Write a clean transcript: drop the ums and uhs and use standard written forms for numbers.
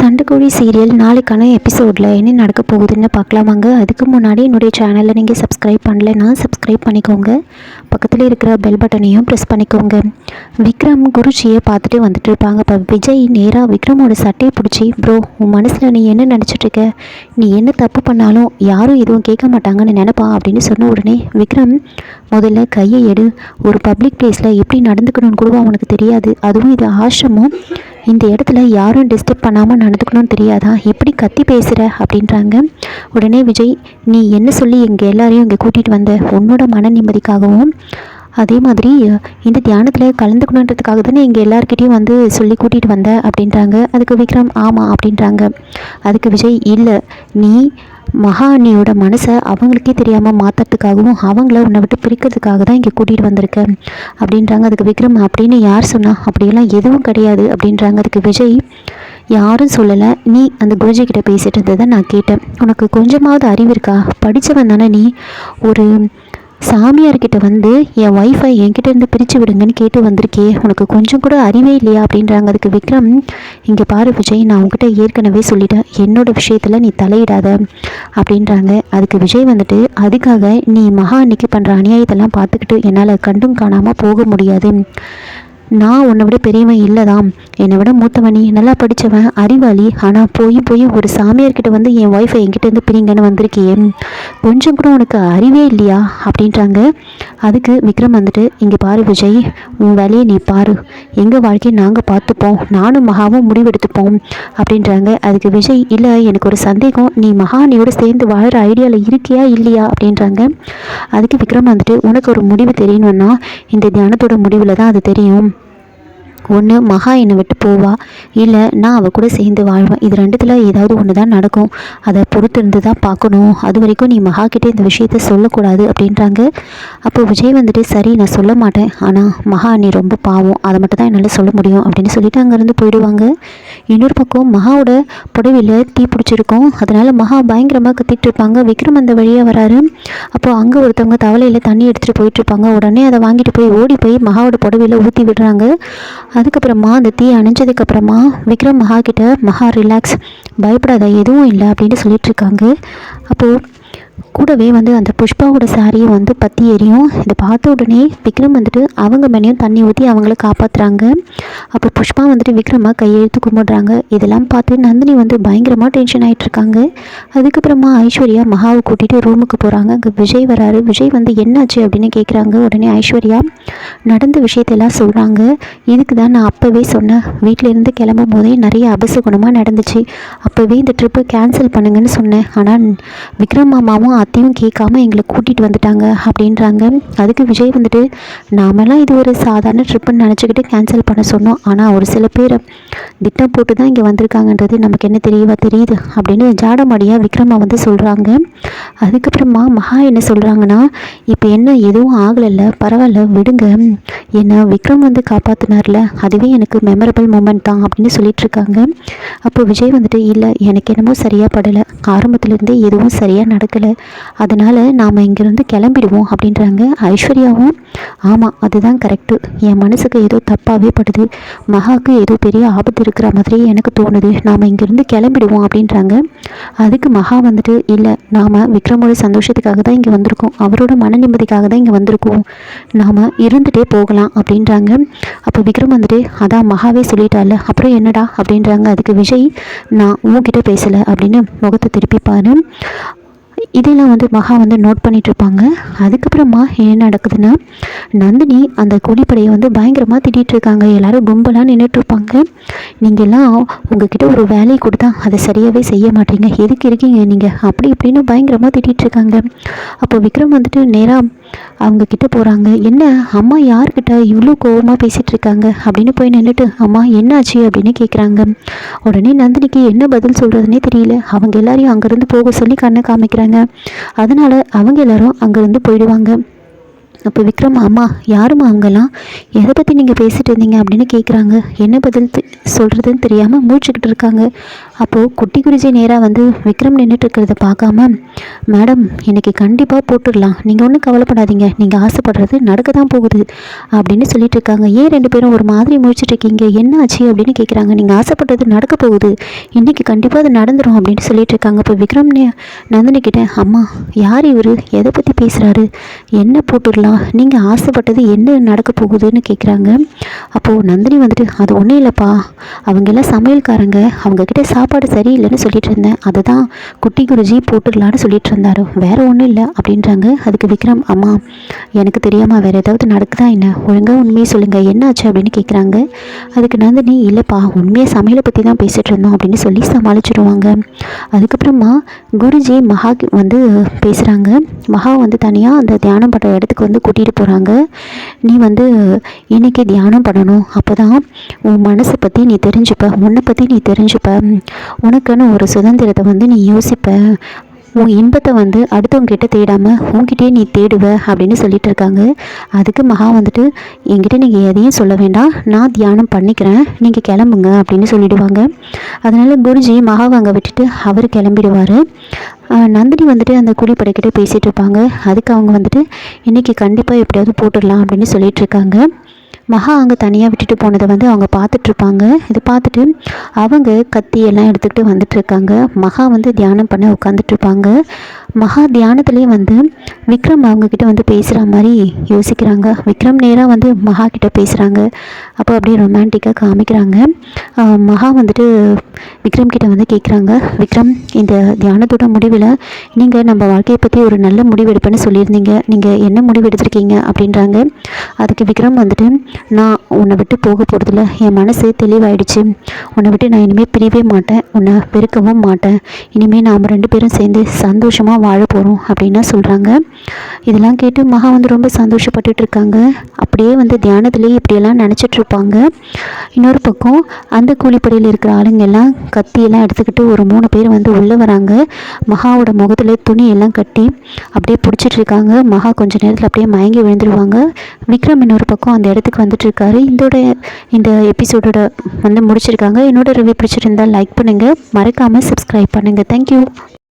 சண்டைக்கோழி serial நாளைக்கான எபிசோடில் என்ன நடக்க போகுதுன்னு பார்க்கலாமாங்க. அதுக்கு முன்னாடி என்னுடைய சேனலில் நீங்கள் சப்ஸ்கிரைப் பண்ணலைன்னா சப்ஸ்கிரைப் பண்ணிக்கோங்க. பக்கத்தில் இருக்கிற பெல் பட்டனையும் ப்ரெஸ் பண்ணிக்கோங்க. விக்ரம் குருஜியை பார்த்துட்டு வந்துட்டு இருப்பாங்க. இப்போ விஜய் நேராக விக்ரமோட சட்டையை பிடிச்சி, ப்ரோ உன் மனசில் நீ என்ன நினச்சிட்ருக்க, நீ என்ன தப்பு பண்ணாலும் யாரும் எதுவும் கேட்க மாட்டாங்கன்னு நினைப்பா அப்படின்னு சொன்ன உடனே விக்ரம், முதல்ல கையை எடு, ஒரு பப்ளிக் பிளேஸில் எப்படி நடந்துக்கணும்னு கூட அவனுக்கு தெரியாது, அதுவும் இது ஆசிரமம், இந்த இடத்துல யாரும் டிஸ்டர்ப் பண்ணாமல் நடந்துக்கணும்னு தெரியாதா, எப்படி கத்தி பேசுகிற அப்படின்றாங்க. உடனே விஜய், நீ என்ன சொல்லி எங்கள் எல்லாரையும் இங்கே கூட்டிகிட்டு வந்த, உன்னோட மன நிம்மதிக்காகவும் அதே மாதிரி இந்த தியானத்தில் கலந்துக்கணுன்றதுக்காக தானே எங்கள் எல்லாருக்கிட்டையும் வந்து சொல்லி கூட்டிகிட்டு வந்த அப்படின்றாங்க. அதுக்கு விக்ரம் ஆமாம் அப்படின்றாங்க. அதுக்கு விஜய், இல்லை நீ மகாஅண்ணியோட மனசை அவங்களுக்கே தெரியாமல் மாற்றுறதுக்காகவும் அவங்கள உன்னை விட்டு பிரிக்கிறதுக்காக தான் இங்கே கூட்டிகிட்டு வந்திருக்க அப்படின்றாங்க. அதுக்கு விக்ரம், அப்படின்னு யார் சொன்னா, அப்படியெல்லாம் எதுவும் கிடையாது அப்படின்றாங்க. அதுக்கு விஜய், யாரும் சொல்லலை, நீ அந்த குருஜி கிட்ட பேசிட்டு இருந்ததை நான் கேட்டேன், உனக்கு கொஞ்சமாவது அறிவு இருக்கா, படித்தவன் தானே நீ, ஒரு சாமியார்கிட்ட வந்து என் ஒய்ஃபை என்கிட்ட இருந்து பிரித்து விடுங்கன்னு கேட்டு வந்திருக்கே, உனக்கு கொஞ்சம் கூட அறிவே இல்லையா அப்படின்றாங்க. அதுக்கு விக்ரம், இங்கே பாரு விஜய், நான் உங்ககிட்ட ஏற்கனவே சொல்லிட்டேன், என்னோட விஷயத்தில் நீ தலையிடாத அப்படின்றாங்க. அதுக்கு விஜய் வந்துட்டு, அதுக்காக நீ மகா அன்னைக்கு பண்ணுற அநியாயத்தெல்லாம் பார்த்துக்கிட்டு என்னால் கண்டும் காணாமல் போக முடியாது, நான் உன்னை விட பெரியவன் இல்லை தான், என்னை விட மூத்தவன், நீ நல்லா படித்தவன் அறிவாளி, ஆனால் போய் ஒரு சாமியார்கிட்ட வந்து என் ஒய்ஃபை என்கிட்ட இருந்து பிரிங்கன்னு வந்திருக்கியே, கொஞ்சம் கூட உனக்கு அறிவே இல்லையா அப்படின்றாங்க. அதுக்கு விக்ரம் வந்துட்டு, இங்கே பாரு விஜய், உன் வேலையை நீ பாரு, எங்கள் வாழ்க்கையை நாங்கள் பார்த்துப்போம், நானும் மகாவும் முடிவெடுத்துப்போம் அப்படின்றாங்க. அதுக்கு விஜய், இல்லை எனக்கு ஒரு சந்தேகம், நீ மகானியோடு சேர்ந்து வாழற ஐடியாவில் இருக்கியா இல்லையா அப்படின்றாங்க. அதுக்கு விக்ரம் வந்துட்டு, உனக்கு ஒரு முடிவு தெரியணும்னா இந்த தியானத்தோட முடிவில் தான் அது தெரியும், ஒன்று மகா என்னை விட்டு போவா, இல்லை நான் அவள் கூட சேர்ந்து வாழ்வேன், இது ரெண்டுத்தில் ஏதாவது ஒன்று தான் நடக்கும், அதை பொறுத்து இருந்து தான் பார்க்கணும், அது வரைக்கும் நீ மகா கிட்டே இந்த விஷயத்த சொல்லக்கூடாது அப்படின்றாங்க. அப்போ விஜய் வந்துட்டு, சரி நான் சொல்ல மாட்டேன், ஆனால் மகா நீ ரொம்ப பாவம், அதை மட்டும் தான் என்னால் சொல்ல முடியும் அப்படின்னு சொல்லிட்டு அங்கேருந்து போயிடுவாங்க. இன்னொரு பக்கம் மகாவோட புடவையில் தீ பிடிச்சிருக்கும், அதனால் மகா பயங்கரமாக கத்திட்டு இருப்பாங்க. விக்ரம் அந்த வழியாக வராரு. அப்போது அங்கே ஒருத்தவங்க தவளையில் தண்ணி எடுத்துகிட்டு போயிட்டுருப்பாங்க. உடனே அதை வாங்கிட்டு போய் ஓடி போய் மகாவோட புடவையில் ஊற்றி விடுறாங்க. அதுக்கப்புறமா அந்த தீ அணைஞ்சதுக்கப்புறமா விக்ரம் மகா கிட்ட, மகா ரிலாக்ஸ், பயப்படாத எதுவும் இல்லை அப்படின்னு சொல்லிட்டுருக்காங்க. அப்போது கூடவே வந்து அந்த புஷ்பாவோட சாரியை வந்து பற்றி எரியும். இதை பார்த்த உடனே விக்ரம் வந்துட்டு அவங்க மேலேயும் தண்ணி ஊற்றி அவங்கள காப்பாற்றுறாங்க. அப்போ புஷ்பா வந்துட்டு விக்ரமை கையெழுத்து கும்பிடுறாங்க. இதெல்லாம் பார்த்து நந்தினி வந்து பயங்கரமாக டென்ஷன் ஆகிட்டுருக்காங்க. அதுக்கப்புறமா ஐஸ்வர்யா மகாவை கூட்டிகிட்டு ரூமுக்கு போகிறாங்க. அங்கே விஜய் வராரு. விஜய் வந்து என்னாச்சு அப்படின்னு கேட்குறாங்க. உடனே ஐஸ்வர்யா நடந்த விஷயத்தெல்லாம் சொல்கிறாங்க. இதுக்கு தான் நான் அப்போவே சொன்னேன், வீட்டிலேருந்து கிளம்பும் போதே நிறைய அபசகுணமாக நடந்துச்சு, அப்போவே இந்த ட்ரிப்பை கேன்சல் பண்ணுங்கன்னு சொன்னேன், ஆனால் விக்ரம் மாமாவும் அத்தையும் கேட்காம எங்களை கூட்டிகிட்டு வந்துட்டாங்க அப்படின்றாங்க. அதுக்கு விஜய் வந்துட்டு, நாமெல்லாம் இது ஒரு சாதாரண ட்ரிப்புன்னு நினச்சிக்கிட்டு கேன்சல் பண்ண சொன்னோம், ஆனால் ஒரு சில பேர் திட்டம் போட்டு தான் இங்கே வந்திருக்காங்கன்றது நமக்கு என்ன தெரியுது அப்படின்னு ஜாடமாடியாக விக்ரமா வந்து சொல்கிறாங்க. அதுக்கப்புறமா மகா என்ன சொல்கிறாங்கன்னா, இப்போ என்ன எதுவும் ஆகலைல்ல, பரவாயில்ல விடுங்க, என்னை விக்ரம் வந்து காப்பாற்றினார்ல, அதுவே எனக்கு மெமரபிள் மூமெண்ட் தான் அப்படின்னு சொல்லிட்டு இருக்காங்க. அப்போ விஜய் வந்துட்டு, இல்லை எனக்கு என்னமோ சரியாக படலை, ஆரம்பத்துலேருந்தே எதுவும் சரியாக நடக்கலை, அதனால் நாம் இங்கேருந்து கிளம்பிடுவோம் அப்படின்றாங்க. ஐஸ்வர்யாவும், ஆமாம் அதுதான் கரெக்டு, என் மனசுக்கு ஏதோ தப்பாகவே படுது, மகாவுக்கு ஏதோ பெரிய ஆபத்து இருக்கிற மாதிரி எனக்கு தோணுது, நாம் இங்கேருந்து கிளம்பிடுவோம் அப்படின்றாங்க. அதுக்கு மகா வந்துட்டு, இல்லை நாம் விக்ரமோட சந்தோஷத்துக்காக தான் இங்கே வந்திருக்கோம், அவரோட மன நிம்மதிக்காக தான் இங்கே வந்திருக்கோம், நாம் இருந்துகிட்டே போகலாம் அப்படின்றாங்க. அப்போ விக்ரம் வந்துட்டு, அதான் மகாவே சொல்லிட்டால அப்புறம் என்னடா அப்படின்றாங்க. அதுக்கு விஜய், நான் உங்ககிட்ட பேசலை அப்படின்னு முகத்தை திருப்பிப்பாரு. இதெல்லாம் வந்து மகா வந்து நோட் பண்ணிகிட்ருப்பாங்க. அதுக்கப்புறமா என்ன நடக்குதுன்னா, நந்தினி அந்த கூலிப்படையை வந்து பயங்கரமாக திட்டிகிட்டு இருக்காங்க. எல்லோரும் கும்பலாக நின்றுட்டுருப்பாங்க. நீங்கள் எல்லாம் உங்ககிட்ட ஒரு வேலையை கொடுத்தா அதை சரியாகவே செய்ய மாட்டீங்க, எதுக்கு இருக்கீங்க நீங்கள் அப்படி இப்படின்னு பயங்கரமாக திட்டிகிட்டு இருக்காங்க. அப்போ விக்ரம் வந்துட்டு நேராக அவங்கக்கிட்ட போகிறாங்க. என்ன அம்மா யார்கிட்ட இவ்வளோ கோபமாக பேசிகிட்டு இருக்காங்க அப்படின்னு போய் நின்றுட்டு, அம்மா என்னாச்சு அப்படின்னு கேட்குறாங்க. உடனே நந்தினிக்கு என்ன பதில் சொல்கிறதுனே தெரியல. அவங்க எல்லாரையும் அங்கேருந்து போக சொல்லி கண்ணை காமிக்கிறாங்க. அதனால் அவங்க எல்லாரும் அங்கேருந்து போயிடுவாங்க. அப்போ விக்ரம், அம்மா யாரும்மா அவங்கெல்லாம், எதை பற்றி நீங்கள் பேசிகிட்டு இருந்தீங்க அப்படின்னு கேட்குறாங்க. என்ன பதில் சொல்கிறதுன்னு தெரியாமல் மூச்சுக்கிட்டு இருக்காங்க. அப்போது குட்டி குருஜி நேராக வந்து விக்ரம் நின்றுட்டு இருக்கிறத பார்க்காம, மேடம் இன்றைக்கி கண்டிப்பாக போட்டுடலாம், நீங்கள் ஒன்றும் கவலைப்படாதீங்க, நீங்கள் ஆசைப்படுறது நடக்க தான் போகுது அப்படின்னு சொல்லிட்டு இருக்காங்க. ஏன் 2 பேரும் ஒரு மாதிரி முடிச்சுட்டு இருக்கீங்க, என்ன ஆச்சு அப்படின்னு கேட்குறாங்க. நீங்கள் ஆசைப்பட்டது நடக்க போகுது, இன்றைக்கி கண்டிப்பாக அது நடந்துடும் அப்படின்னு சொல்லிட்டு இருக்காங்க. இப்போ விக்ரம் நந்தினி கிட்ட, அம்மா யார் இவர், எதை பற்றி பேசுகிறாரு, என்ன போட்டுடலாம், நீங்கள் ஆசைப்பட்டது என்ன நடக்க போகுதுன்னு கேட்குறாங்க. அப்போது நந்தினி வந்துட்டு, அது ஒன்றும் இல்லைப்பா, அவங்க எல்லாம் சமையல்காரங்க, அவங்கக்கிட்ட சாப்பாடு சரியில்லைன்னு சொல்லிட்டு இருந்தேன், அதை தான் குட்டி குருஜி போட்டுடலான்னு சொல்லிட்டு இருந்தாரு, வேறு ஒன்றும் இல்லை அப்படின்றாங்க. அதுக்கு விக்ரம், அம்மா எனக்கு தெரியாமல் வேறு ஏதாவது நடக்குதா என்ன, ஒழுங்காக உண்மையை சொல்லுங்கள் என்னாச்சு அப்படின்னு கேட்குறாங்க. அதுக்கு நந்தினி, இல்லைப்பா உண்மையை சமையலை பற்றி தான் பேசிகிட்டு இருந்தோம் அப்படின்னு சொல்லி சமாளிச்சிடுவாங்க. அதுக்கப்புறமா குருஜி மகா வந்து பேசுகிறாங்க. மகா வந்து தனியாக அந்த தியானம் பண்ணுற இடத்துக்கு வந்து கூட்டிகிட்டு போகிறாங்க. நீ வந்து இன்றைக்கி தியானம் பண்ணணும், அப்போ தான் உன் மனசை பற்றி நீ தெரிஞ்சுப்ப, உன்னை பற்றி நீ தெரிஞ்சுப்ப, உனக்குன்னு ஒரு சுதந்திரத்தை வந்து நீ யோசிப்ப, உன் இன்பத்தை வந்து அடுத்தவங்ககிட்ட தேடாமல் உன்கிட்டயே நீ தேடுவ அப்படின்னு சொல்லிட்டு இருக்காங்க. அதுக்கு மகா வந்துட்டு, என்கிட்ட நீங்கள் எதையும் சொல்ல வேண்டாம், நான் தியானம் பண்ணிக்கிறேன், நீங்கள் கிளம்புங்க அப்படின்னு சொல்லிடுவாங்க. அதனால் குருஜி மகாவை அங்கே விட்டுட்டு அவர் கிளம்பிடுவார். நந்தினி வந்துட்டு அந்த கூலிப்படைக்கிட்ட பேசிகிட்டு இருப்பாங்க. அதுக்கு அவங்க வந்துட்டு, இன்றைக்கி கண்டிப்பாக எப்படியாவது போட்டுடலாம் அப்படின்னு சொல்லிட்டு இருக்காங்க. மகா அங்கே தனியாக விட்டுட்டு போனதை வந்து அவங்க பார்த்துட்ருப்பாங்க. இதை பார்த்துட்டு அவங்க கத்தியெல்லாம் எடுத்துக்கிட்டு வந்துட்டுருக்காங்க. மகா வந்து தியானம் பண்ண உட்காந்துட்ருப்பாங்க. மகா தியானத்துலேயே வந்து விக்ரம் அவங்கக்கிட்ட வந்து பேசுகிற மாதிரி யோசிக்கிறாங்க. விக்ரம் நேராக வந்து மகா கிட்டே பேசுகிறாங்க. அப்போ அப்படியே ரொமான்டிக்காக காமிக்கிறாங்க. மகா வந்துட்டு விக்ரம் கிட்டே வந்து கேட்குறாங்க, விக்ரம் இந்த தியானத்தோட முடிவில் நீங்கள் நம்ம வாழ்க்கையை பற்றி ஒரு நல்ல முடிவு எடுப்பேன்னு சொல்லியிருந்தீங்க, நீங்கள் என்ன முடிவு எடுத்திருக்கீங்க அப்படின்றாங்க. அதுக்கு விக்ரம் வந்துட்டு, நான் உன்னை விட்டு போக போகிறதில்ல, என் மனசு தெளிவாயிடுச்சு, உன்னை விட்டு நான் இனிமேல் பிரியவே மாட்டேன், உன்னை வெறுக்கவும் மாட்டேன், இனிமேல் நாம் 2 பேரும் சேர்ந்து சந்தோஷமாக வாழ போகிறோம் அப்படின்னா சொல்கிறாங்க. இதெல்லாம் கேட்டு மகா வந்து ரொம்ப சந்தோஷப்பட்டுட்டு இருக்காங்க. அப்படியே வந்து தியானத்துலேயே இப்படியெல்லாம் நினச்சிட்ருப்பாங்க. இன்னொரு பக்கம் அந்த கூலிப்படையில் இருக்கிற ஆளுங்க எல்லாம் கத்தியெல்லாம் எடுத்துக்கிட்டு ஒரு 3 பேர் வந்து உள்ளே வராங்க. மகாவோட முகத்தில் துணியெல்லாம் கட்டி அப்படியே பிடிச்சிட்ருக்காங்க. மகா கொஞ்சம் நேரத்தில் அப்படியே மயங்கி விழுந்துருவாங்க. விக்ரம் இன்னொரு பக்கம் அந்த இடத்துக்கு வந்துட்டுருக்காரு. இந்த எபிசோடோட வந்து முடிச்சிருக்காங்க. என்னோட ரிவ்யூ பிடிச்சிருந்தால் லைக் பண்ணுங்கள், மறக்காமல் சப்ஸ்கிரைப் பண்ணுங்கள். தேங்க்யூ.